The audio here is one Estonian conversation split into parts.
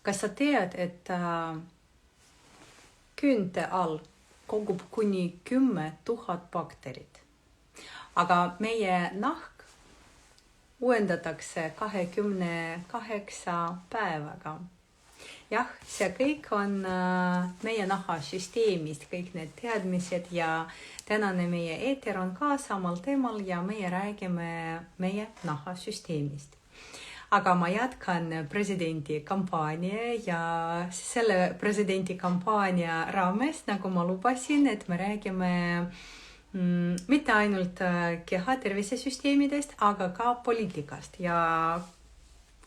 Kas sa tead, et küünte all kogub kuni 10 000 bakterit, aga meie nahk uuendatakse 28 päevaga. Jah, see kõik on meie nahasüsteemist, kõik need teadmised ja tänane meie eeter on ka samal teemal ja meie räägime meie nahasüsteemist. Aga ma jätkan presidendi kampaania ja selle presidendi kampaania raames, nagu ma lubasin, et me räägime mitte ainult keha tervisesüsteemidest, aga ka poliitikast ja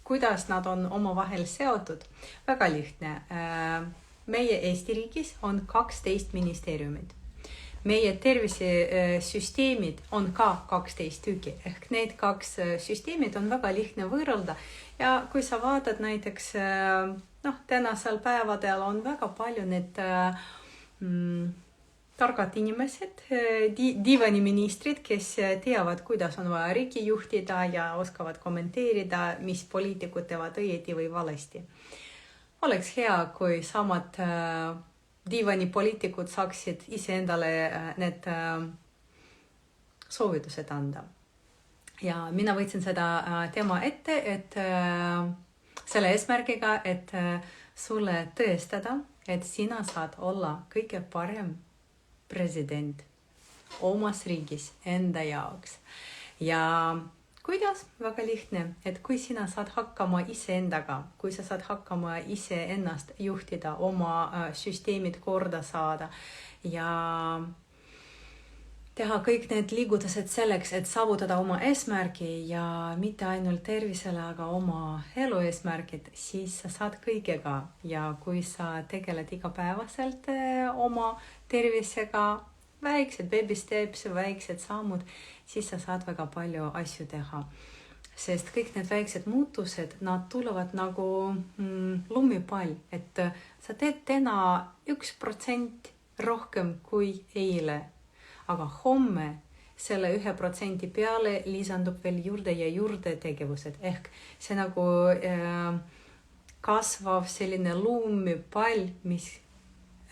kuidas nad on omavahel seotud. Väga lihtne. Meie Eesti riigis on 12 ministeeriumid. Meie tervisesüsteemid on ka 12 tükki, ehk need kaks süsteemid on väga lihtne võrrelda. Ja kui sa vaatad näiteks, tänasel päevadel on väga palju need targad inimesed, divaniministrid, kes teavad, kuidas on vaja riiki juhtida ja oskavad kommenteerida, mis poliitikud teevad õieti või valesti. Oleks hea, kui samad divanipoliitikud saaksid iseendale need soovitused anda. Ja mina võtsin seda teema ette, et selle eesmärgiga, et sulle tõestada, et sina saad olla kõige parem president omas riigis enda jaoks. Ja kuidas? Väga lihtne, et kui sina saad hakkama iseendaga, kui sa saad hakkama iseennast juhtida, oma süsteemid korda saada ja teha kõik need liigutused selleks, et saavutada oma eesmärgi ja mitte ainult tervisele, aga oma elu eesmärgid, siis sa saad kõigega. Ja kui sa tegeled igapäevaselt oma tervisega, väiksed baby steps, väiksed sammud, siis sa saad väga palju asju teha. Sest kõik need väiksed muutused, nad tulevad nagu lumipall, et sa teed täna 1% rohkem kui eile. Aga homme selle 1% peale lisandub veel juurde ja juurde tegevused. Ehk see nagu kasvav selline lumipall, mis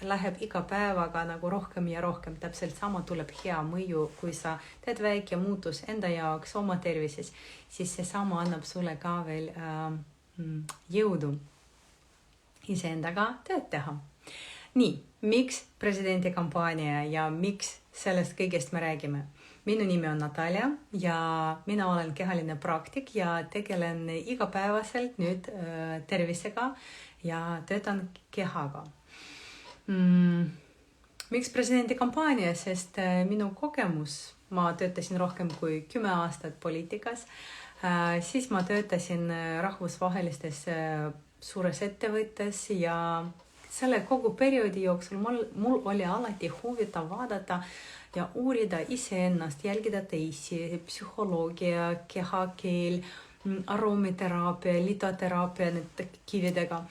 läheb iga päevaga nagu rohkem ja rohkem. Täpselt sama tuleb hea mõju, kui sa teed väike muutus enda jaoks oma tervises, siis see sama annab sulle ka veel jõudu iseendaga tööd teha. Nii, miks presidendi kampaania ja miks sellest kõigest me räägime? Minu nimi on Natalja ja mina olen kehaline praktik ja tegelen igapäevaselt nüüd tervisega ja töötan kehaga. Miks presidendi kampaania? Sest minu kogemus, ma töötasin rohkem kui 10 aastat poliitikas, siis ma töötasin rahvusvahelistes suures ettevõttes ja selle kogu perioodi jooksul mul oli alati huvitav vaadata ja uurida iseennast, jälgida teisi, psühholoogia, kehakeel, aromiteraapia, litoteraapia kividega.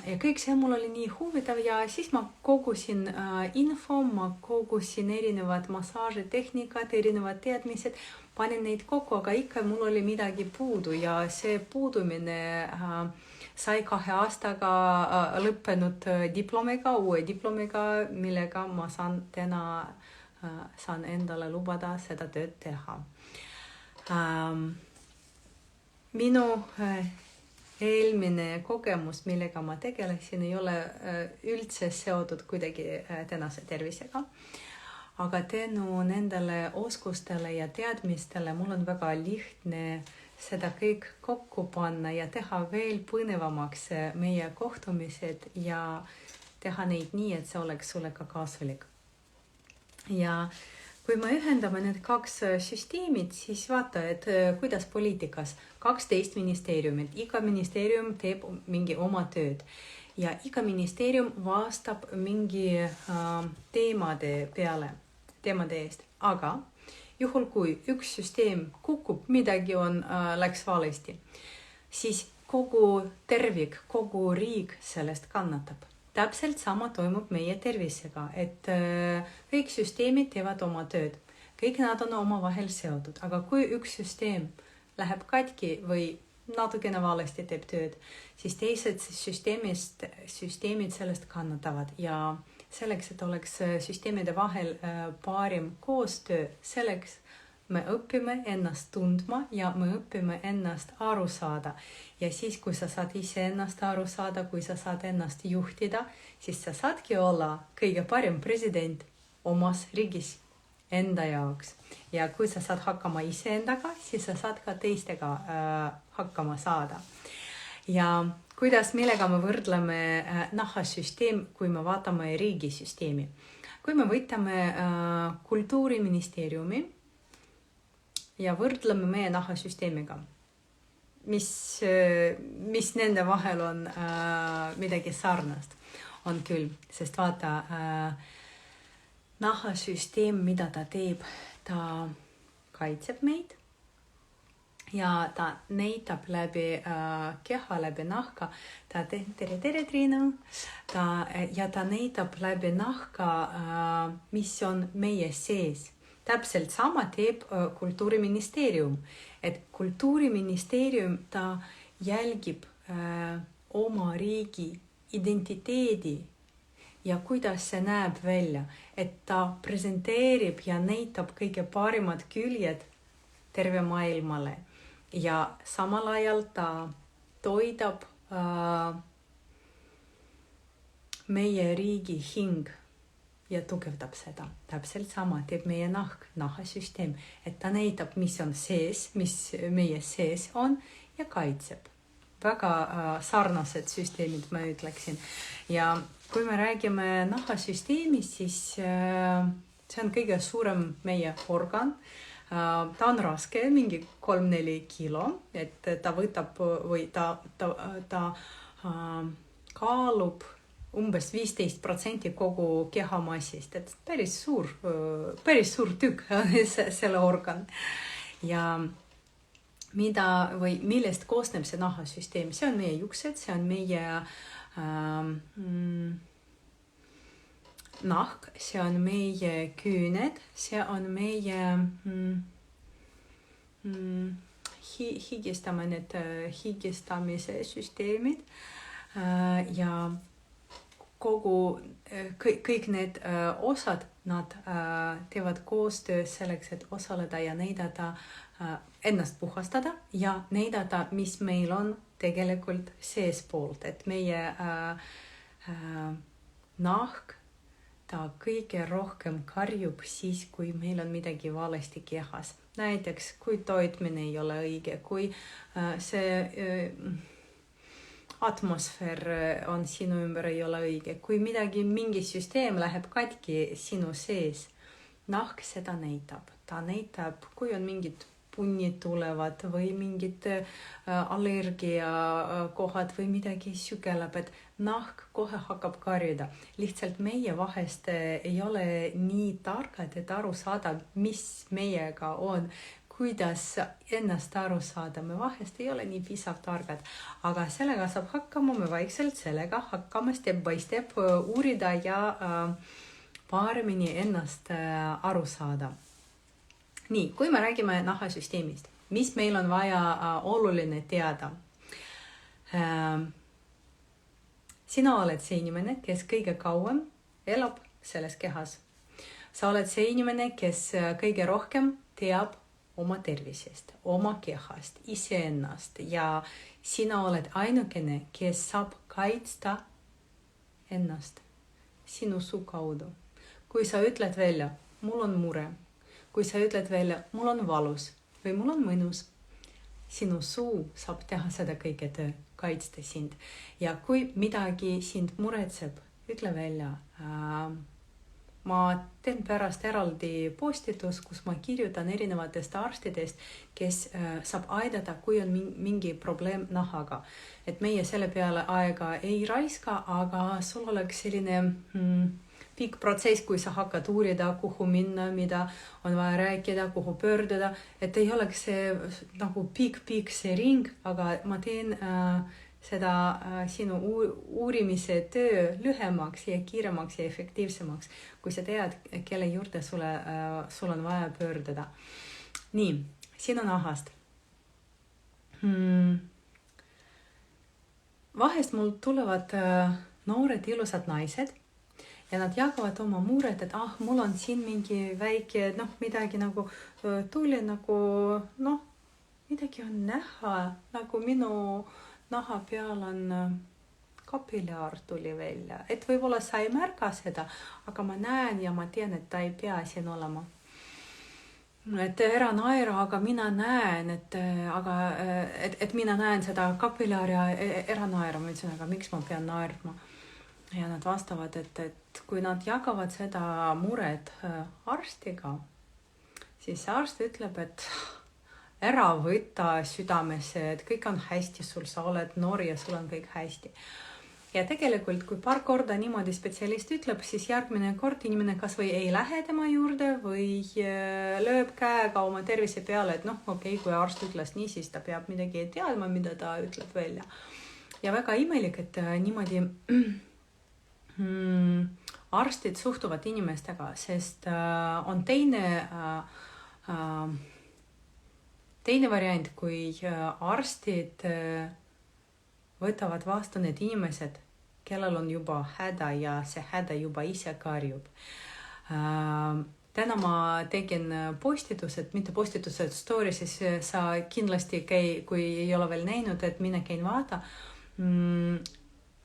Ja kõik see mul oli nii huvitav ja siis ma kogusin info, ma kogusin erinevad massaažitehnikad, erinevad teadmised, panin neid kokku, aga ikka mul oli midagi puudu ja see puudumine sai 2 aastaga lõppenud diplomiga, uue diplomiga, millega ma saan endale lubada seda tööd teha. Minu eelmine kogemus, millega ma tegelesin, ei ole üldse seotud kuidagi tänase tervisega. Aga tänu nendele oskustele ja teadmistele mul on väga lihtne seda kõik kokku panna ja teha veel põnevamaks meie kohtumised ja teha neid nii, et see oleks sulle ka kasulik. Ja kui me ühendame need 2 süsteemid, siis vaata, et kuidas poliitikas 12 ministeeriumit, iga ministeerium teeb mingi oma tööd ja iga ministeerium vastab mingi teemade eest. Aga juhul kui üks süsteem kukub, midagi läks valesti, siis kogu tervik, kogu riik sellest kannatab. Täpselt sama toimub meie tervisega, et kõik süsteemid teevad oma tööd. Kõik nad on omavahel seotud, aga kui üks süsteem läheb katki või natukene valesti teeb tööd, siis teised süsteemid sellest kannatavad ja selleks, et oleks süsteemide vahel parim koostöö, selleks me õpime ennast tundma ja me õpime ennast aru saada. Ja siis, kui sa saad ise ennast aru saada, kui sa saad ennast juhtida, siis sa saadki olla kõige parim president omas riigis enda jaoks. Ja kui sa saad hakkama iseendaga, siis sa saad ka teistega hakkama saada. Ja kuidas, millega me võrdleme nahasüsteem, kui me vaatame riigisüsteemi. Kui me võtame kultuuriministeeriumi ja võrdleme meie nahasüsteemiga, mis nende vahel on midagi sarnast, on küll, sest vaata, nahasüsteem, mida ta teeb, ta kaitseb meid ja ta näitab läbi keha, läbi nahka, tere Triinu, ja ta näitab läbi nahka, mis on meie sees. Täpselt sama teeb kultuuriministeerium, et kultuuriministeerium ta jälgib oma riigi identiteedi ja kuidas see näeb välja, et ta presenteerib ja näitab kõige parimad küljed terve maailmale ja samal ajal ta toidab meie riigi hing ja tugevdab seda. Täpselt sama teeb meie nahasüsteem, et ta näitab, mis on sees, mis meie sees on ja kaitseb. Väga sarnased süsteemid, ma ütleksin. Ja kui me räägime nahasüsteemist, siis see on kõige suurem meie organ. Ta on raske, mingi 3-4 kilo, et ta võtab või ta kaalub umbes 15% kogu kehamassist, et päris suur tükk selle organ. Ja millest koosneb see nahasüsteem? See on meie juksed, see on meie nahk, see on meie küüned, see on meie higistamise süsteemid ja kõik need osad, nad teevad koostöös selleks, et osaleda ja näidata, ennast puhastada ja näidata, mis meil on tegelikult seespoolt, et meie nahk, ta kõige rohkem karjub siis, kui meil on midagi valesti kehas. Näiteks, kui toitmine ei ole õige, kui see atmosfäär on sinu ümber ei ole õige, kui mingi süsteem läheb katki sinu sees, nahk seda näitab. Ta näitab, kui on mingid punnid tulevad või mingid allergiakohad või midagi sügeleb, et nahk kohe hakkab karjuda. Lihtsalt meie vahest ei ole nii targad, et aru saada, mis meiega on, kuidas ennast aru saada. Me vahest ei ole nii piisav targad, aga sellega saab hakkama, me vaikselt sellega hakkame step by step uurida ja paremini ennast aru saada. Nii, kui me räägime nahasüsteemist, mis meil on vaja oluline teada? Sina oled see inimene, kes kõige kauem elab selles kehas. Sa oled see inimene, kes kõige rohkem teab oma tervisest, oma kehast, iseennast ja sina oled ainukene, kes saab kaitsta ennast sinu suu kaudu. Kui sa ütled välja, mul on mure, kui sa ütled välja, mul on valus või mul on mõnus, sinu suu saab teha seda kõige töö, kaitsta sind. Ja kui midagi sind muretseb, ütle välja. Ma teen pärast eraldi postitus, kus ma kirjutan erinevatest arstidest, kes saab aidata, kui on mingi probleem nahaga. Et meie selle peale aega ei raiska, aga sul oleks selline pikk protsess, kui sa hakkad uurida, kuhu minna, mida on vaja rääkida, kuhu pöörduda, et ei oleks see nagu pikk see ring, aga ma teen seda sinu uurimise töö lühemaks ja kiiremaks ja efektiivsemaks, kui sa tead, kelle juurde sul on vaja pöörduda. Nii, sinu nahast. vahest mul tulevad noored ilusad naised ja nad jagavad oma mured, et mul on siin mingi väike, midagi nagu tuli nagu, midagi on näha, nagu minu naha peal on kapillaar tuli välja. Et võib-olla sa ei märka seda, aga ma näen ja ma tean, et ta ei pea siin olema. Et ära naera, aga mina näen, et mina näen seda kapillaari ja ära naera. Ma ütlesin, aga miks ma pean naerma? Ja nad vastavad, et kui nad jagavad seda mured arstiga, siis arst ütleb, et ära võta südamesse, et kõik on hästi, sa oled noor ja sul on kõik hästi. Ja tegelikult, kui paar korda niimoodi spetsialist ütleb, siis järgmine kord inimene kas või ei lähe tema juurde või lööb käega oma tervise peale, et okei, kui arst ütles nii, siis ta peab midagi teadma, mida ta ütleb välja. Ja väga imelik, et niimoodi arstid suhtuvad inimestega, sest on teine variant, kui arstid võtavad vastu need inimesed, kellel on juba häda ja see häda juba ise karjub. Täna ma tegin postitused, mitte postitused, story, siis sa kindlasti kui ei ole veel näinud, et mina käin vaata,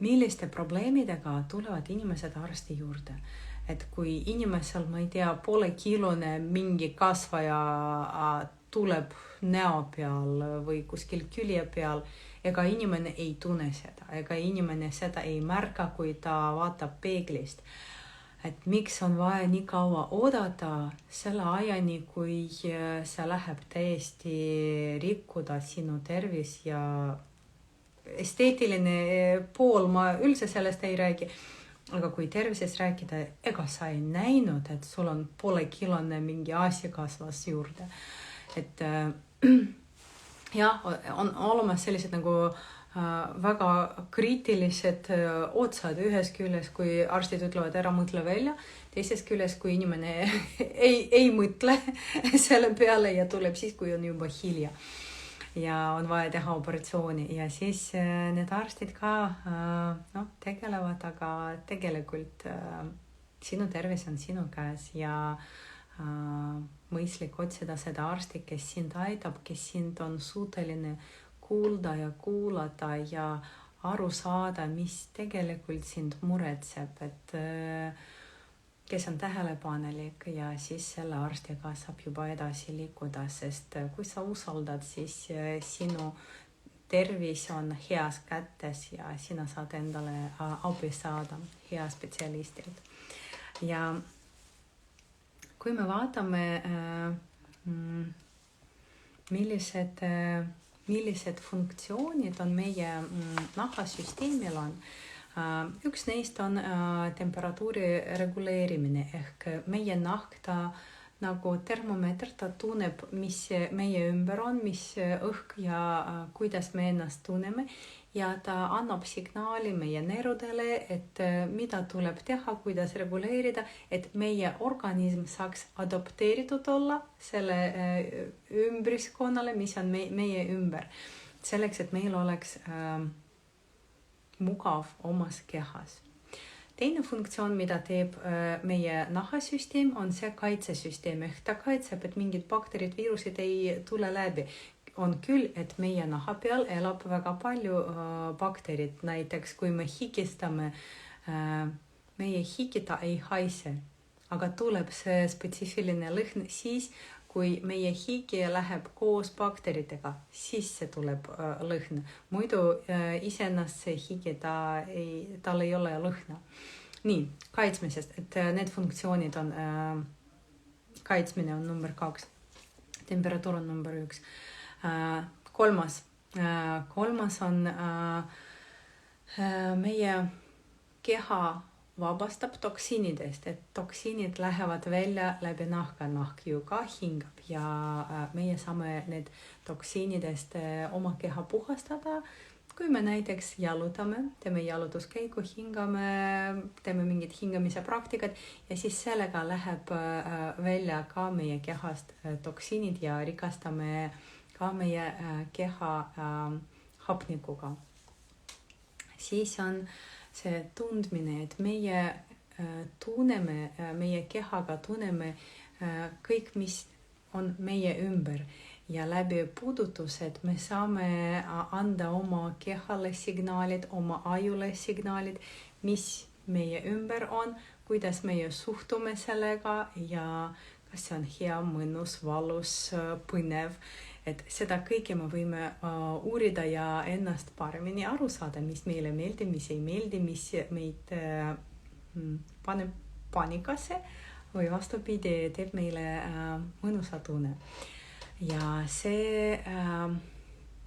milliste probleemidega tulevad inimesed arsti juurde. Et kui inimesel, ma ei tea, poolekilone mingi kasvaja tuleb näo peal või kuskil külje peal, ega inimene ei tunne seda, ega inimene seda ei märka, kui ta vaatab peeglist. Et miks on vaja nii kaua oodata selle ajani, kui see läheb täiesti rikkuda sinu tervis ja esteetiline pool, ma üldse sellest ei räägi. Aga kui tervises rääkida, ega sa ei näinud, et sul on poolekilone mingi asi kasvas juurde. Et on olemas sellised nagu väga kriitilised otsad ühes küljes, kui arstid ütlevad ära mõtle välja, teises küljes, kui inimene ei mõtle selle peale ja tuleb siis, kui on juba hilja ja on vaja teha operatsiooni ja siis need arstid ka tegelevad, aga tegelikult sinu tervis on sinu käes ja mõistlik otsida seda arsti, kes sind aitab, kes sind on suuteline kuulda ja kuulata ja aru saada, mis tegelikult sind muretseb, et kes on tähelepanelik ja siis selle arstiga saab juba edasi liikuda, sest kui sa usaldad, siis sinu tervis on heas kätes ja sina saad endale abi saada hea spetsialistilt. Ja kui me vaatame, millised funktsioonid on meie nahasüsteemil on, üks neist on temperatuuri reguleerimine ehk meie nahk ta nagu termomeeter, ta tunneb, mis meie ümber on, mis õhk ja kuidas me ennast tunneme ja ta annab signaali meie nerudele, et mida tuleb teha, kuidas reguleerida, et meie organism saaks adopteeritud olla selle ümbriskonnale, mis on meie ümber. Selleks, et meil oleks mugav omas kehas. Teine funktsioon, mida teeb meie nahasüsteem, on see kaitsesüsteem. Ehk ta kaitseb, et mingid bakterid, viirusid ei tule läbi. On küll, et meie naha peal elab väga palju bakterid. Näiteks, kui me higistame, meie higita ei haise, aga tuleb see spetsiifiline lõhn siis, kui meie higi läheb koos bakteritega, siis see tuleb lõhn. Muidu iseennast see higi, tal ei ole lõhna. Nii, kaitsmisest, et need funktsioonid on, kaitsmine on number 2, temperatuur on number 1. Kolmas on meie keha vabastab toksiinidest, et toksiinid lähevad välja läbi nahka, nahk ju ka hingab ja meie saame need toksiinidest oma keha puhastada, kui me näiteks jalutame, teeme jalutuskäigu, hingame, teeme mingid hingamise praktikad ja siis sellega läheb välja ka meie kehast toksiinid ja rikastame ka meie keha hapnikuga. siis on see tundmine, et meie tunneme, meie kehaga tunneme kõik, mis on meie ümber ja läbi puudutused me saame anda oma kehale signaalid, oma ajule signaalid, mis meie ümber on, kuidas meie suhtume sellega ja kas see on hea, mõnus, valus, põnev. Et seda kõike me võime uurida ja ennast paremini aru saada, mis meile meeldib, mis ei meeldi, mis meid paneb paanikasse või vastupidi, teeb meile mõnusa tunne. Ja see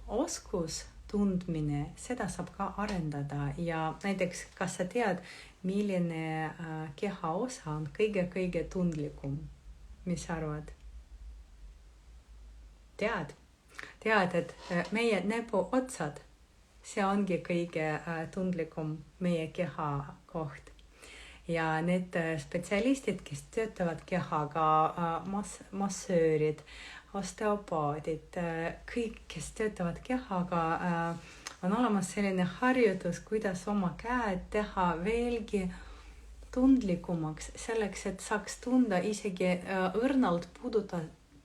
oskus tundmine, seda saab ka arendada ja näiteks, kas sa tead, milline keha osa on kõige tundlikum? Mis sa arvad? Tead, et meie näpu otsad, see ongi kõige tundlikum meie keha koht. Ja need spetsialistid, kes töötavad kehaga, massöörid, osteopaadid, kõik, kes töötavad kehaga, on olemas selline harjutus, kuidas oma käed teha veelgi tundlikumaks, selleks, et saaks tunda isegi õrnalt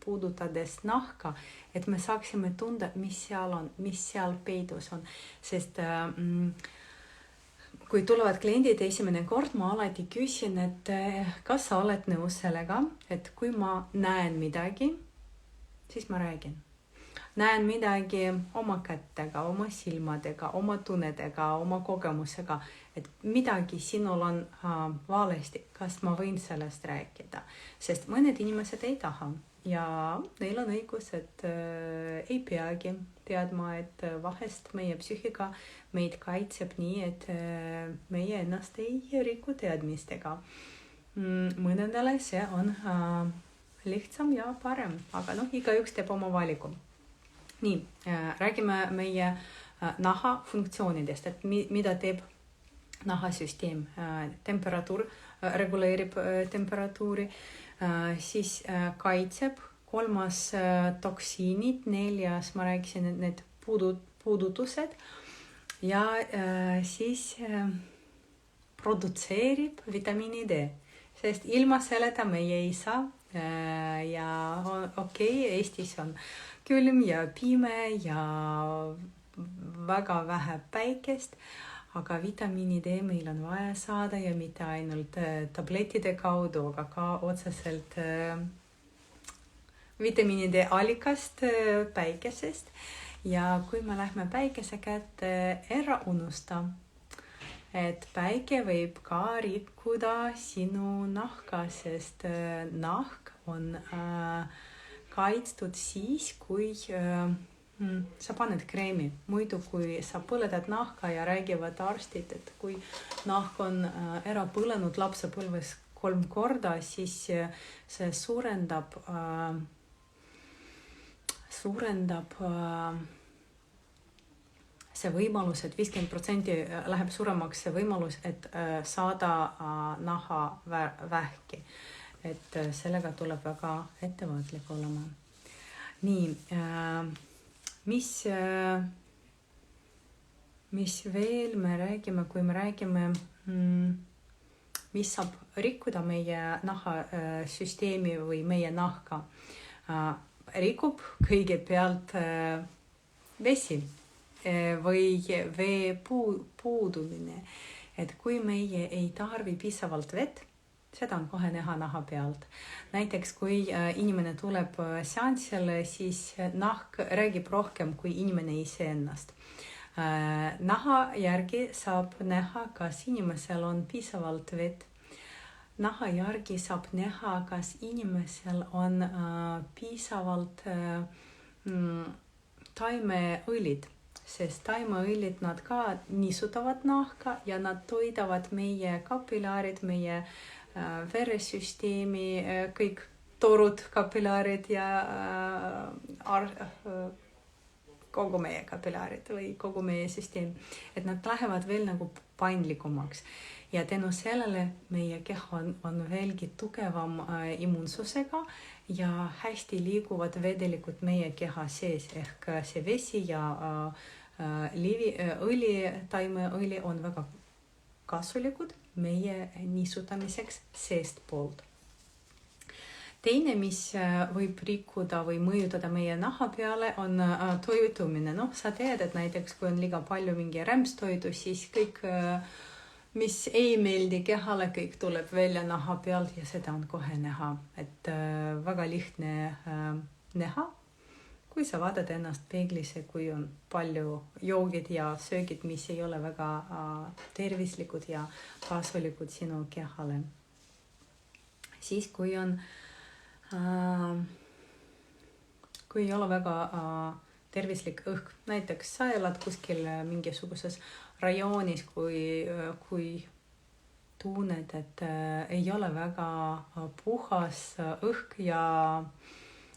puudutades nahka, et me saaksime tunda, mis seal on, mis seal peidus on. Sest kui tulevad kliendid esimene kord, ma alati küsin, et kas sa oled nõus sellega, et kui ma näen midagi, siis ma räägin. Näen midagi oma kätega, oma silmadega, oma tunnedega, oma kogemusega, et midagi sinul on valesti, kas ma võin sellest rääkida. Sest mõned inimesed ei taha ja neil on õigus, et ei peagi teadma, et vahest meie psüühika meid kaitseb nii, et meie ennast ei riku teadmistega. Mõnedele see on lihtsam ja parem, aga igaüks teeb oma valiku. Nii, räägime meie naha funktsioonidest, et mida teeb nahasüsteem. Temperatuur reguleerib temperatuuri, siis kaitseb, 3. toksiinid, 4. ma rääkisin, et need puudutused ja siis produtseerib vitamiini D, sest ilma selleta meie ei saa ja okei, Eestis on külm ja pime ja väga vähe päikest, aga vitamiini D meil on vaja saada ja mitte ainult tablettide kaudu, aga ka otseselt vitamiini D allikast päikesest. Ja kui me lähme päikese kätte, ära unusta, et päike võib ka rikkuda sinu nahka, sest nahk on kaitstud siis, kui sa paned kreemi. Muidu, kui sa põledad nahka ja räägivad arstid, et kui nahk on ära põlenud lapsepõlves 3 korda, siis see suurendab see võimalus, et 50% läheb suremaks see võimalus, et saada naha vähki. Et sellega tuleb väga ettevaatlik olema. Nii, mis veel me räägime, kui me räägime, mis saab rikkuda meie nahasüsteemi või meie nahka. Rikub kõigepealt vesi või vee puudumine. Et kui meie ei tarvi piisavalt vett, seda on kohe näha naha pealt. Näiteks, kui inimene tuleb seansile, siis nahk räägib rohkem kui inimene ise ennast. Naha järgi saab näha, kas inimesel on piisavalt vett. Naha järgi saab näha, kas inimesel on piisavalt taimeõlid, sest taimeõlid nad ka niisutavad nahka ja nad toidavad meie kapilaarid, meie veresüsteemi, kõik torud, kapilaarid ja kogu meie kapilaarid või kogu meie süsteem. Et nad lähevad veel nagu paindlikumaks. Ja tänu sellele meie keha on veelgi tugevam immuunsusega ja hästi liiguvad vedelikud meie keha sees ehk see vesi ja õli, taimeõli on väga kasulikud meie niisutamiseks seestpoolt. Teine, mis võib rikkuda või mõjutada meie naha peale, on toitumine. Sa tead, et näiteks kui on liiga palju mingi rämpstoidu, siis kõik, mis ei meeldi kehale, kõik tuleb välja naha pealt ja seda on kohe näha. Et väga lihtne näha, kui sa vaatad ennast peeglisse, kui on palju joogid ja söögid, mis ei ole väga tervislikud ja kasulikud sinu kehale. Siis kui ei ole väga tervislik õhk, näiteks sa elad kuskil mingisuguses rajoonis, kui tunned, et ei ole väga puhas õhk ja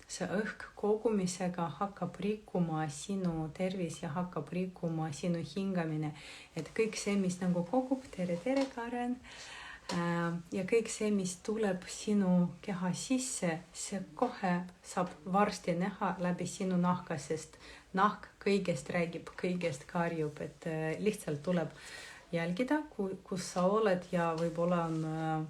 see õhk kogumisega hakkab rikkuma sinu tervis ja hakkab rikkuma sinu hingamine. Et kõik see, mis nagu kogub, tere Karen, ja kõik see, mis tuleb sinu keha sisse, see kohe saab varsti näha läbi sinu nahka, sest nahk kõigest räägib, kõigest karjub, et lihtsalt tuleb jälgida, kus sa oled ja võib-olla on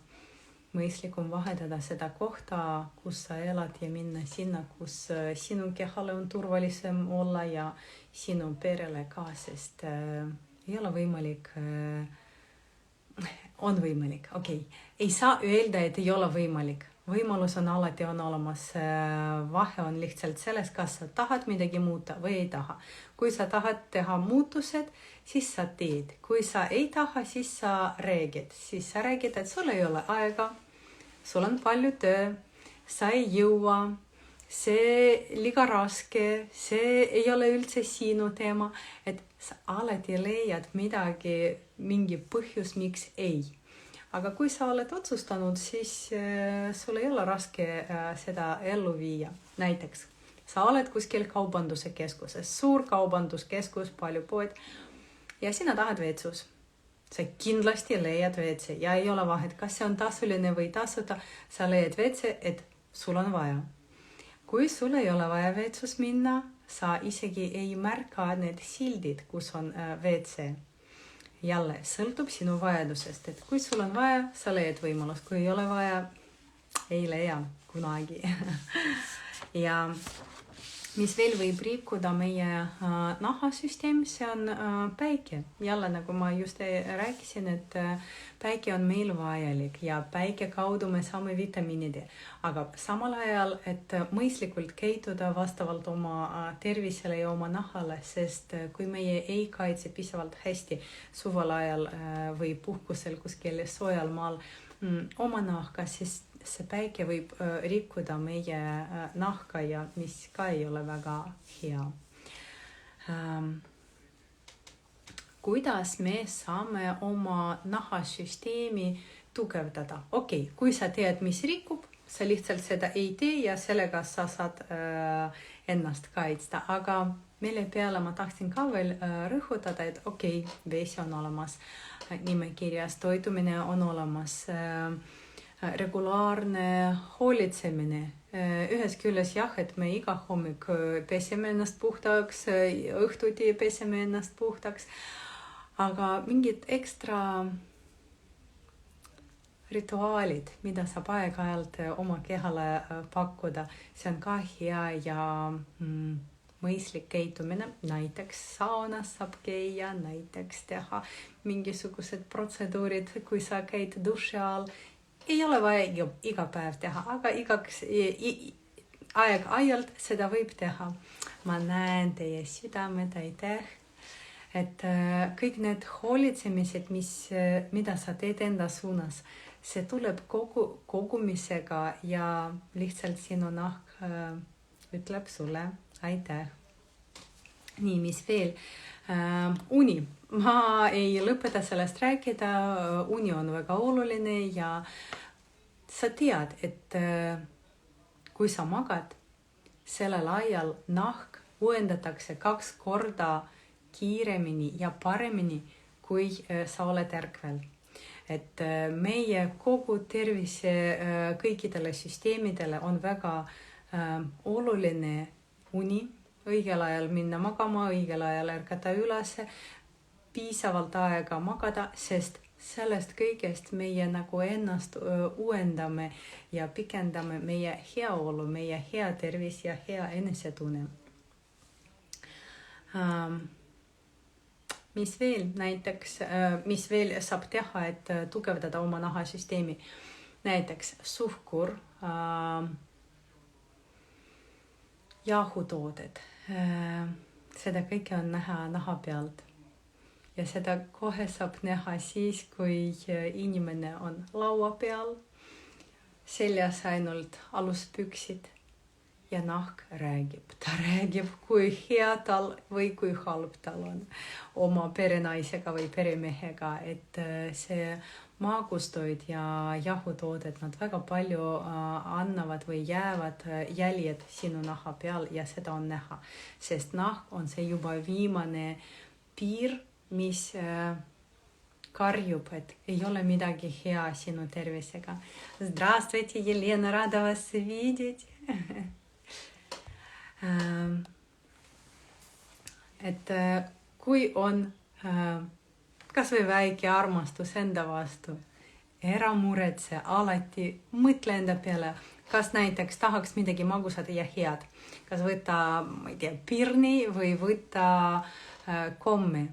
mõistlikum vahetada seda kohta, kus sa elad ja minna sinna, kus sinu kehale on turvalisem olla ja sinu perele ka, sest ei ole võimalik, on võimalik, okei. Ei saa öelda, et ei ole võimalik. Võimalus on alati on olemas, vahe on lihtsalt selles, kas sa tahad midagi muuta või ei taha. Kui sa tahad teha muutused, siis sa teed. Kui sa ei taha, siis sa räägid. Siis sa räägid, et sul ei ole aega, sul on palju töö, sa ei jõua, see liiga raske, see ei ole üldse sinu teema, et sa alati leiad midagi, mingi põhjus, miks ei. Aga kui sa oled otsustanud, siis sul ei ole raske seda ellu viia. Näiteks, sa oled kuskil kaubanduse keskuses, suur kaubanduskeskus, palju poed ja sina tahad vetsus. Sa kindlasti leiad WC ja ei ole vahet, kas see on tasuline või tasuta, sa leiad WC, et sul on vaja. Kui sul ei ole vaja WC-s minna, sa isegi ei märka need sildid, kus on WC. Jälle, sõltub sinu vajadusest, et kui sul on vaja, sa leiad võimalus, kui ei ole vaja, ei leia kunagi. Ja mis veel võib rikkuda meie nahasüsteem, see on päike. Jälle, nagu ma just rääkisin, et päike on meil vajalik ja päike kaudu me saame vitamiinid. Aga samal ajal, et mõistlikult käituda vastavalt oma tervisele ja oma nahale, sest kui meie ei kaitse piisavalt hästi suvel ajal või puhkusel kuskil soojal maal oma nahka, siis see päike võib rikkuda meie nahka ja mis ka ei ole väga hea. Kuidas me saame oma nahasüsteemi tugevdada? Okei, kui sa tead, mis rikub, sa lihtsalt seda ei tee ja sellega sa saad ennast kaitsta. Aga mille peale ma tahtsin ka veel rõhutada, et okei, vesi on olemas, nimekirjas toitumine on olemas, regulaarne hoolitsemine. Ühes külles jah, et me iga hommik peseme ennast puhtaks, õhtuti peseme ennast puhtaks, aga mingid ekstra rituaalid, mida saab aeg-ajalt oma kehale pakkuda, see on ka hea ja mõistlik käitumine. Näiteks saunas saab käia, näiteks teha mingisugused protseduurid, kui sa käid duši all. Ei ole vaja iga päev teha, aga aeg-ajalt seda võib teha. Ma näen teie südamed, aitäh. Et kõik need hoolitsemised, mida sa teed enda suunas, see tuleb kogumisega ja lihtsalt sinu nahk ütleb sulle aitäh. Nii, mis veel? Uni. Ma ei lõpeta sellest rääkida, uni on väga oluline ja sa tead, et kui sa magad, sellel ajal nahk uuendatakse 2 korda kiiremini ja paremini, kui sa oled ärkvel. Et meie kogu tervise kõikidele süsteemidele on väga oluline uni, õigel ajal minna magama, õigel ajal ärgata üles, piisavalt aega magada, sest sellest kõigest meie nagu ennast uuendame ja pikendame meie heaolu, meie hea tervis ja hea enesetunne. Mis veel näiteks, mis veel saab teha, et tugevdada oma nahasüsteemi? Näiteks suhkur, jahutooted. Seda kõike on näha naha pealt. Ja seda kohe saab näha siis, kui inimene on laua peal, seljas ainult aluspüksid ja nahk räägib. Ta räägib, kui hea tal või kui halb tal on oma perenaisega või peremehega, et see maagustoid ja jahutoodet, nad väga palju annavad või jäävad jäljed sinu naha peal ja seda on näha, sest nahk on see juba viimane piir, mis карюб, ei ole midagi hea sinu tervisega. Здравствуйте, Елена, рада вас видеть. Et kui on kas või väike armastus enda vastu, ära muretse, alati mõtle enda peale, kas näiteks tahaks midagi magusat ja head. Kas võtta, ma ei tea, pirni või võtta kommi.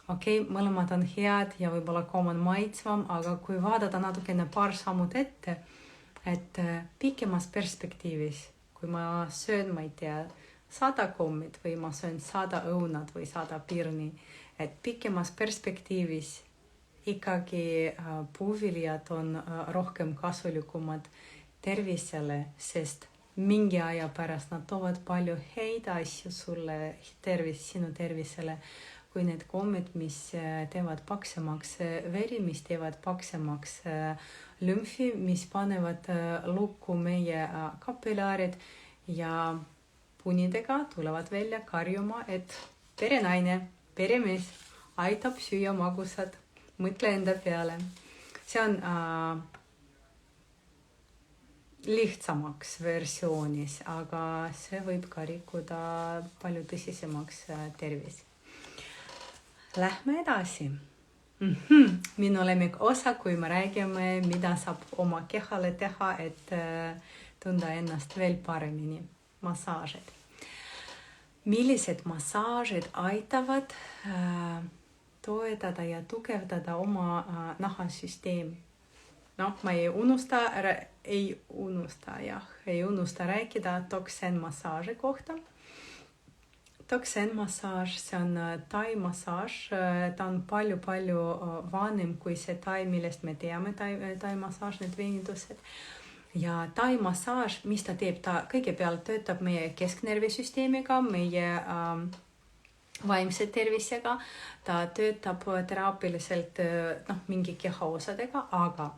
Okei, mõlemad on head ja võib-olla komm on maitsvam, aga kui vaadata natukene paar sammud ette, et pikemas perspektiivis, kui ma söön, ma ei tea, 100 kommit või ma söön 100 õunat või 100 pirni, et pikemas perspektiivis ikkagi puuviljad on rohkem kasulikumad tervisele, sest mingi aja pärast nad toovad palju häid asju sulle sinu tervisele, kui need kommid, mis teevad paksemaks veri, mis teevad paksemaks lümfi, mis panevad lukku meie kapilaarid ja punidega tulevad välja karjuma, et perenaine, peremees aitab süüa magusat, mõtle enda peale. See on lihtsamaks versioonis, aga see võib ka rikkuda palju tõsisemaks tervis. Lähme edasi. Minu lemmik osa, kui me räägime, mida saab oma kehale teha, et tunda ennast veel paremini. Massaažid. Millised massaažid aitavad toetada ja tugevdada oma nahasüsteemi? No, ma ei unusta rääkida toksen massaaži kohta. Toksen massaaž, see on tai massaaž, ta on palju vanem kui see tai, millest me teame, tai massaaž, need venitused. Ja tai massaaž, mis ta teeb, ta kõigepealt töötab meie kesknervisüsteemiga, meie vaimse tervisega, ta töötab teraapiliselt mingi kehaosadega, aga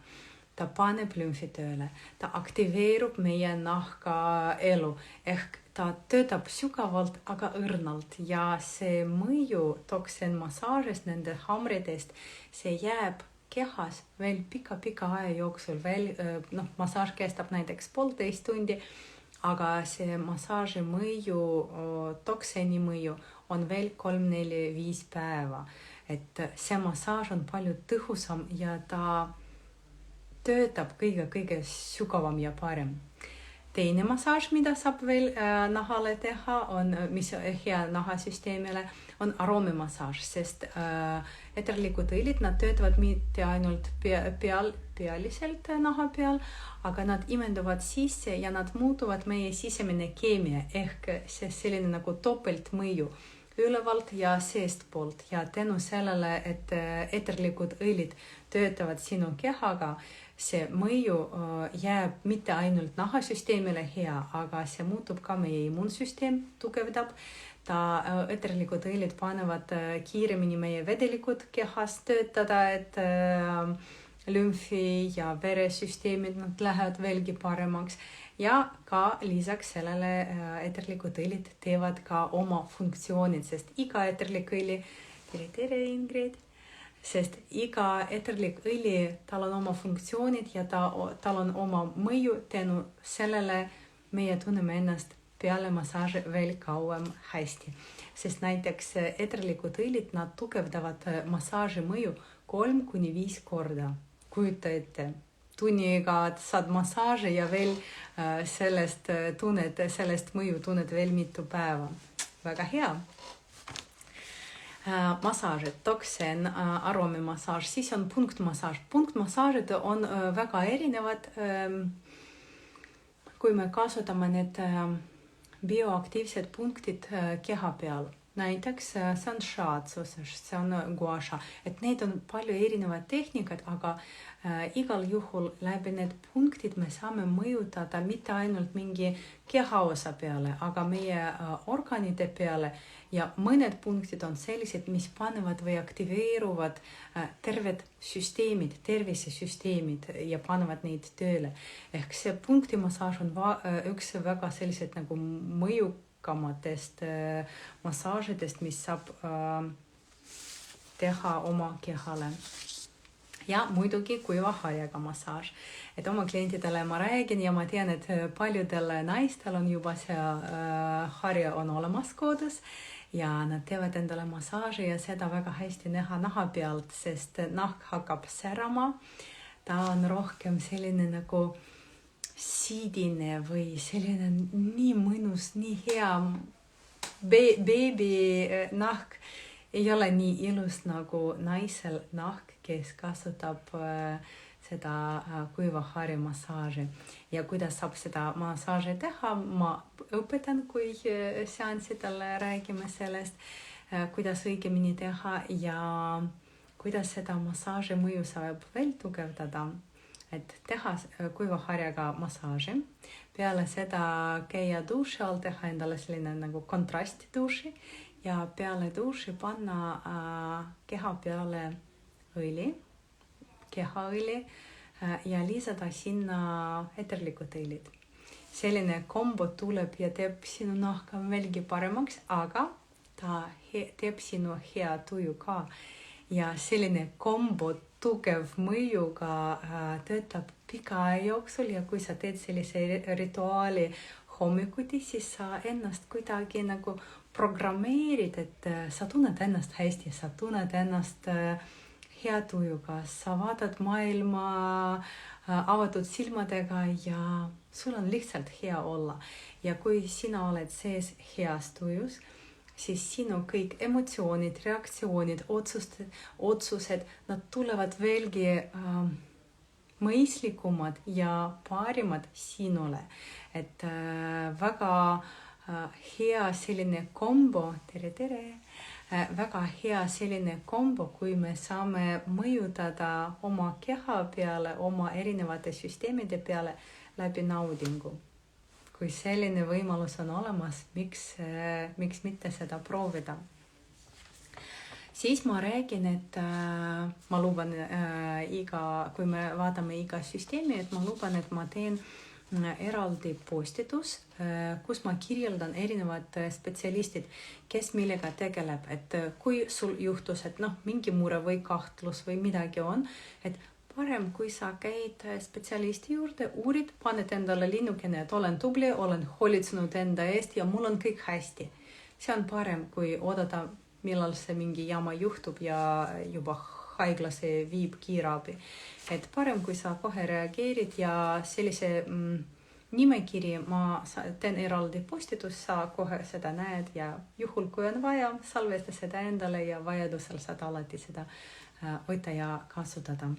ta paneb lümfi tööle, ta aktiveerub meie nahka elu, ehk ta töötab sügavalt, aga õrnalt ja see mõju toksen massaažist, nende hamridest, see jääb kehas veel pika aja jooksul. Massaaž kestab näiteks 1,5 tundi, aga see massaaži mõju, tokseni mõju on veel 3-4-5 päeva. Et see massaaž on palju tõhusam ja ta töötab kõige sügavam ja parem. Teine massaaž, mida saab veel nahale teha, mis on hea nahasüsteemile, on aroomimassaaž, sest eterlikud õlid, nad töötavad mitte ainult pealiselt naha peal, aga nad imenduvad sisse ja nad muutuvad meie sisemine keemia, ehk see selline nagu topeltmõju ülevalt ja seestpoolt ja tänu sellele, et eterlikud õlid töötavad sinu kehaga, see mõju jääb mitte ainult nahasüsteemile hea, aga see muutub ka meie immuunsüsteem, tugevdab. Eterlikud õlid panevad kiiremini meie vedelikud kehas töötada, et lümfi ja veresüsteemid nad lähevad veelgi paremaks. Ja ka lisaks sellele eterlikud õlid teevad ka oma funktsioonid, sest iga eterlik õli, tere Ingrid, sest iga eterlik õli, tal on oma funktsioonid ja tal on oma mõju, tänu sellele meie tunneme ennast peale massaaži veel kauem hästi. Sest näiteks etrelikud õlid, nad tugevdavad massaaži mõju 3-5 korda. Kujuta ette, tunniga saad massaaži ja veel sellest mõju tunned veel mitu päeva. Väga hea. Massaažid, toksen, aromimassaaž, siis on punktmassaaž. Punktmassaažid on väga erinevad, kui me kasutame need bioaktiivsed punktid keha peal. Näiteks see on shiatsu, see on gua sha. Et neid on palju erinevad tehnikad, aga igal juhul läbi need punktid me saame mõjutada mitte ainult mingi kehaosa peale, aga meie organite peale. Ja mõned punktid on sellised, mis panevad või aktiveeruvad terved süsteemid, tervisesüsteemid ja panevad neid tööle. Ehk see punktimassaaž on üks väga sellised nagu mõjukamatest massaažidest, mis saab teha oma kehale. Ja muidugi kuiva harjaga massaaž. Et oma klientidele ma räägin ja ma tean, et paljudel naistel on juba see harja on olemas kodus ja nad teevad endale massaaži ja seda väga hästi näha naha pealt, sest nahk hakkab särama. Ta on rohkem selline nagu siidine või selline nii mõnus, nii hea beebi nahk. Ei ole nii ilus nagu naisel nahk, kes kasutab seda kuiva harja massaaži. Ja kuidas saab seda massaaži teha, ma õpetan, kui seansidel räägime sellest, kuidas õigemini teha ja kuidas seda massaaži mõju saab veel tugevdada. Et teha kuiva harjaga massaaži. Peale seda käia duši all, teha endale selline nagu kontrasti duši ja peale duši panna keha peale õli, kehaõli ja lisada sinna eterlikud õlid. Selline kombo tuleb ja teeb sinu nahka veelgi paremaks, aga ta teeb sinu hea tuju ka. Ja selline kombo tugev mõjuga töötab pika aja jooksul ja kui sa teed sellise rituaali hommikuti, siis sa ennast kuidagi nagu programmeerid, et sa tunned ennast hästi, sa tunned ennast hea tujuga, sa vaatad maailma avatud silmadega ja sul on lihtsalt hea olla. Ja kui sina oled sees heas tujus, siis sinu kõik emotsioonid, reaktsioonid, otsused, nad tulevad veelgi mõistlikumad ja parimad sinule. Et väga hea selline kombo, tere, väga hea selline kombo, kui me saame mõjutada oma keha peale, oma erinevate süsteemide peale läbi naudingu. Kui selline võimalus on olemas, miks mitte seda proovida? Siis ma räägin, et ma luban kui me vaatame iga süsteemi, et ma luban, et ma teen eraldi postitus, kus ma kirjeldan erinevad spetsialistid, kes millega tegeleb. Et kui sul juhtus, et mingi mure või kahtlus või midagi on, et parem, kui sa käid spetsialisti juurde, uurid, paned endale linnukene, et olen tubli, olen hoolitsenud enda eest ja mul on kõik hästi. See on parem, kui oodata, millal see mingi jama juhtub ja juba haiglasse viib kiirabi. Et parem, kui sa kohe reageerid ja sellise nimekiri ma teen eraldi postitus, sa kohe seda näed ja juhul, kui on vaja, salvesta seda endale ja vajadusel saad alati seda võtta ja kasutada.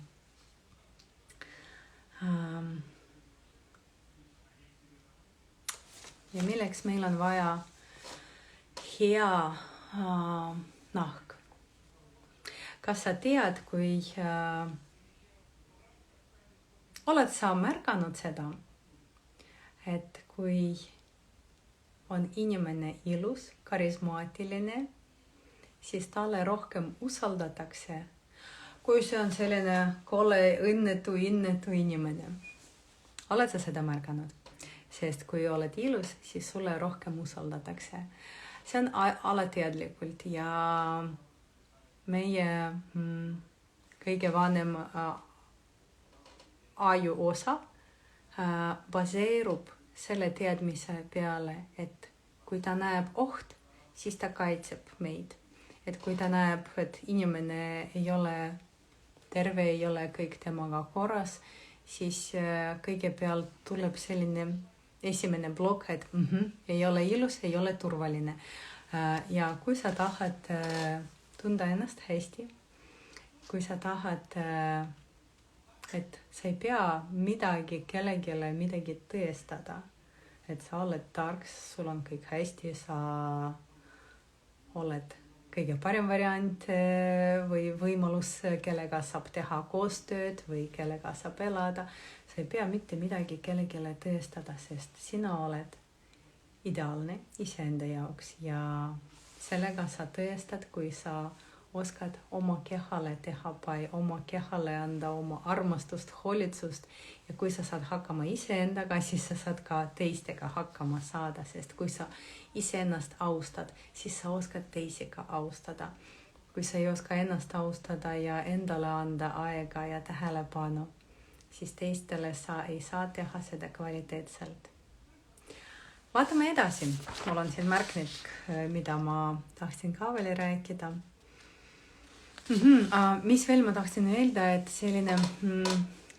Ja milleks meil on vaja hea nahk? Kas sa tead, kui oled sa märganud seda, et kui on inimene ilus, karismaatiline, siis talle rohkem usaldatakse, kui see on selline kole, õnnetu inimene. Oled sa seda märganud? Sest kui oled ilus, siis sulle rohkem usaldatakse. See on alateadlikult ja meie kõige vanem aju osa baseerub selle teadmise peale, et kui ta näeb oht, siis ta kaitseb meid. Et kui ta näeb, et inimene ei ole terve, ei ole kõik temaga korras, siis kõigepealt tuleb selline esimene blokk, et ei ole ilus, ei ole turvaline. Ja kui sa tahad tunda ennast hästi, kui sa tahad, et sa ei pea midagi kellegile midagi tõestada, et sa oled tark, sul on kõik hästi, sa oled kõige parem variant või võimalus, kellega saab teha koostööd või kellega saab elada. Sa ei pea mitte midagi kellegile tõestada, sest sina oled ideaalne iseenda jaoks ja sellega sa tõestad, kui sa oskad oma kehale teha pai, oma kehale anda oma armastust, hoolitsust ja kui sa saad hakkama iseendaga, siis sa saad ka teistega hakkama saada, sest kui sa iseennast austad, siis sa oskad teisi ka austada. Kui sa ei oska ennast austada ja endale anda aega ja tähelepanu, siis teistele sa ei saa teha seda kvaliteetselt. Vaatame edasi. Mul on siin märknik, mida ma tahtsin ka veel rääkida. Mis veel ma tahtsin öelda, et selline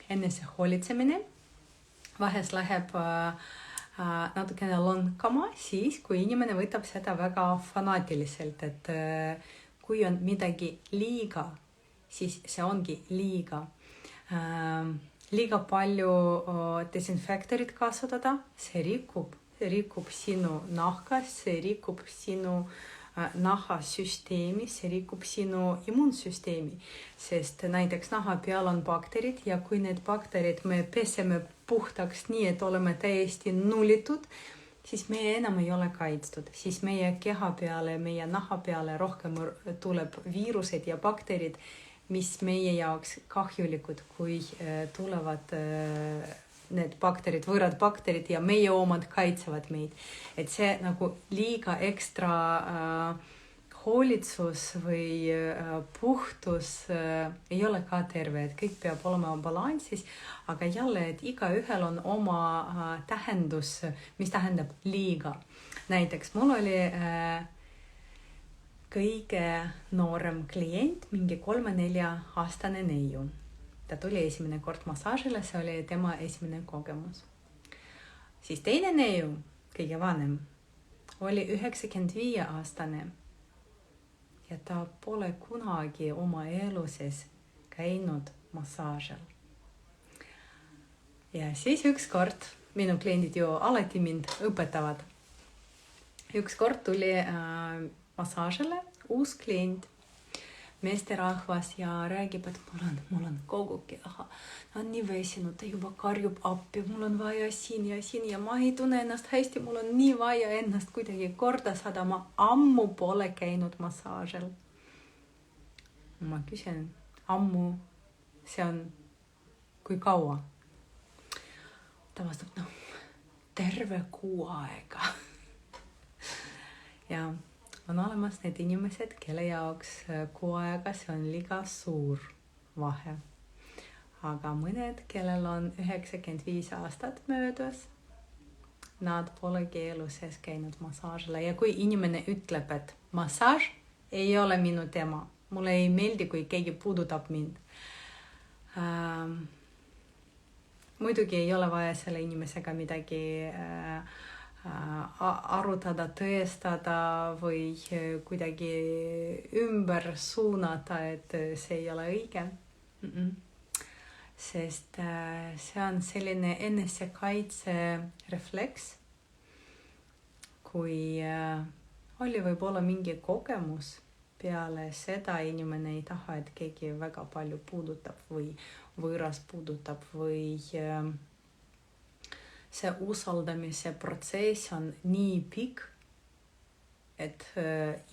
enese hoolitsemine vahest läheb natukene lonkama siis, kui inimene võtab seda väga fanaatiliselt, et kui on midagi liiga, siis see ongi liiga. Liiga palju desinfektorit kasutada, see rikub sinu nahkas, see rikub sinu nahasüsteemi, see rikub sinu immuunsüsteemi, sest näiteks naha peal on bakterid ja kui need bakterid me peseme puhtaks nii, et oleme täiesti nullitud, siis meie enam ei ole kaitstud, siis meie keha peale, meie naha peale rohkem tuleb viirused ja bakterid, mis meie jaoks kahjulikud, kui tulevad need bakterid, võõrad bakterid ja meie omad kaitsevad meid. Et see nagu liiga ekstra hoolitsus või puhtus ei ole ka terve, et kõik peab olema balansis, aga jälle, et igaühel on oma tähendus, mis tähendab liiga. Näiteks mul oli kõige noorem klient, mingi 3-4 aastane neiu. Ta tuli esimene kord massaažile, see oli tema esimene kogemus. Siis teine neiu, kõige vanem, oli 95 aastane ja ta pole kunagi oma eluses käinud massaažil. Ja siis ükskord, minu kliendid ju alati mind õpetavad, ükskord tuli massaažile uus klient, meesterahvas ja räägib, et mul on kogu keha. Ta on nii väsinud, ta juba karjub appi, mul on vaja siin ja ma ei tunne ennast hästi, mul on nii vaja ennast kuidagi korda saada, ma ammu pole käinud massaažil. Ma küsin, ammu, see on kui kaua? Ta vastab, terve kuu aega. Ja on olemas need inimesed, kelle jaoks kuu aega see on liiga suur vahe. Aga mõned, kellel on 95 aastat möödas, nad polegi elu sees käinud massaažile. Ja kui inimene ütleb, et massaaž ei ole minu teema, mulle ei meeldi, kui keegi puudutab mind. Muidugi ei ole vaja selle inimesega midagi arutada, tõestada või kuidagi ümber suunata, et see ei ole õige. Sest see on selline enesekaitse refleks, kui oli võib-olla mingi kogemus, peale seda inimene ei taha, et keegi väga palju puudutab või võõras puudutab või see usaldamise protsess on nii pikk, et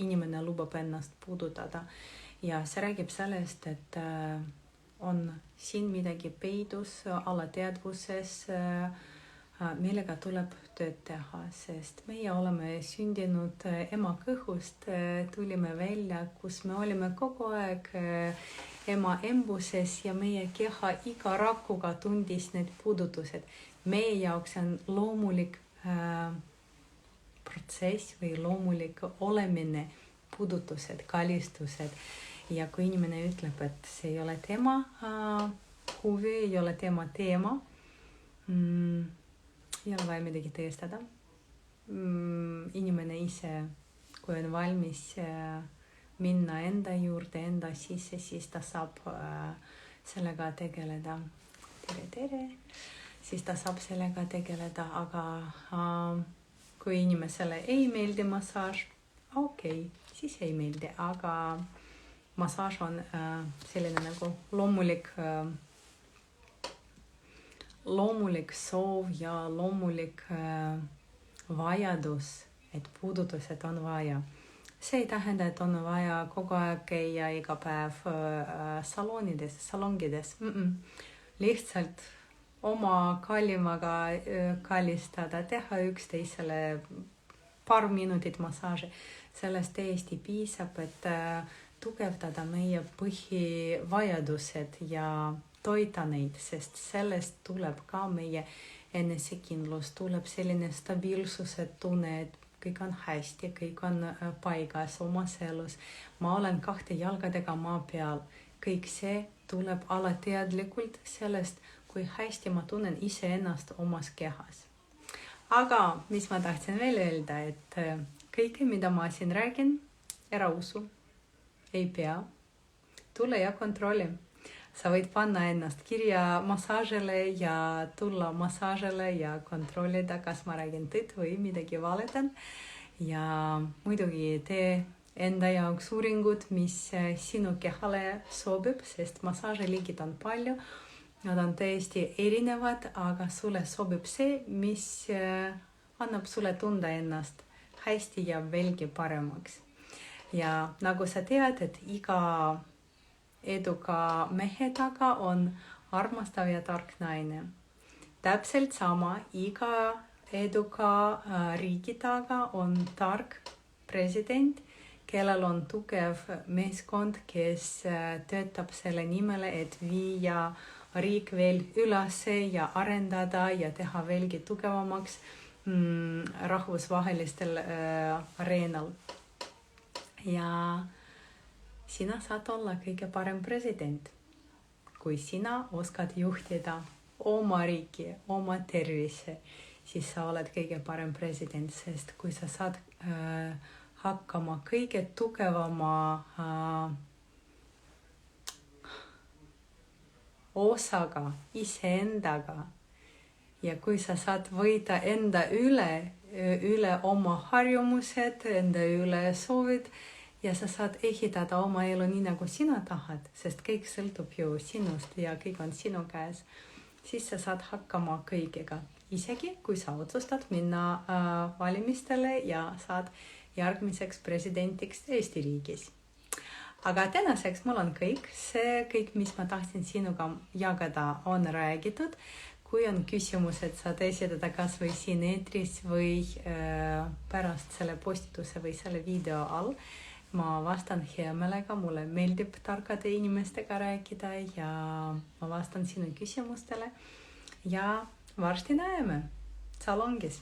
inimene lubab ennast puudutada. Ja see räägib sellest, et on siin midagi peidus, alateadvuses, millega tuleb tööd teha, sest meie oleme sündinud ema kõhust, tulime välja, kus me olime kogu aeg ema embuses ja meie keha iga rakuga tundis need puudutused. Meie jaoks on loomulik protsess või loomulik olemine, puudutused, kalistused. Ja kui inimene ütleb, et see ei ole tema huvi, ei ole tema teema, ei ole vaja midagi tõestada. Inimene ise, kui on valmis minna enda juurde, enda sisse, siis ta saab sellega tegeleda. Tere. Siis ta saab sellega tegeleda, aga kui inimesele ei meeldi massaaž, okei, siis ei meeldi, aga massaaž on selline nagu loomulik soov ja loomulik vajadus, et puudutused on vaja. See ei tähenda, et on vaja kogu aeg käia iga päev salongides. Lihtsalt oma kallimaga kallistada, teha üksteisele paar minutit massaaži. Sellest täiesti piisab, et tugevdada meie põhivajadused ja toita neid, sest sellest tuleb ka meie enesekindlus, tuleb selline stabiilsuse tunne, et kõik on hästi, kõik on paigas omas elus. Ma olen 2 jalgadega maa peal. Kõik see tuleb alateadlikult sellest, kui hästi ma tunnen iseennast omas kehas. Aga mis ma tahtsin veel öelda, et kõike, mida ma siin räägin, ära usu, ei pea. Tule ja kontrolli. Sa võid panna ennast kirja massaažile ja tulla massaažile ja kontrollida, kas ma räägin tõtt või midagi valetan. Ja muidugi tee enda jaoks uuringud, mis sinu kehale sobib, sest massaažiliigid on palju. Nad on täiesti erinevad, aga sulle sobib see, mis annab sulle tunda ennast hästi ja veelgi paremaks. Ja nagu sa tead, et iga eduka mehe taga on armastav ja tark naine. Täpselt sama, iga eduka riigi taga on tark president, kellel on tugev meeskond, kes töötab selle nimel, et viia riik veel üles ja arendada ja teha veelgi tugevamaks rahvusvahelistel areenal. Ja sina saad olla kõige parem president, kui sina oskad juhtida oma riiki, oma tervise, siis sa oled kõige parem president, sest kui sa saad hakkama kõige tugevama osaga, iseendaga ja kui sa saad võita enda üle oma harjumused, enda üle soovid, ja sa saad ehitada oma elu nii, nagu sina tahad, sest kõik sõltub ju sinust ja kõik on sinu käes. Siis sa saad hakkama kõigega. Isegi kui sa otsustad minna valimistele ja saad järgmiseks presidentiks Eesti riigis. Aga tänaseks mul on kõik. See kõik, mis ma tahtsin sinuga jagada, on räägitud. Kui on küsimused, saad esitada kas või siin eetris või pärast selle postituse või selle video all. Ma vastan hea meelega, mulle meeldib tarkade inimestega rääkida ja ma vastan sinu küsimustele ja varsti näeme salongis.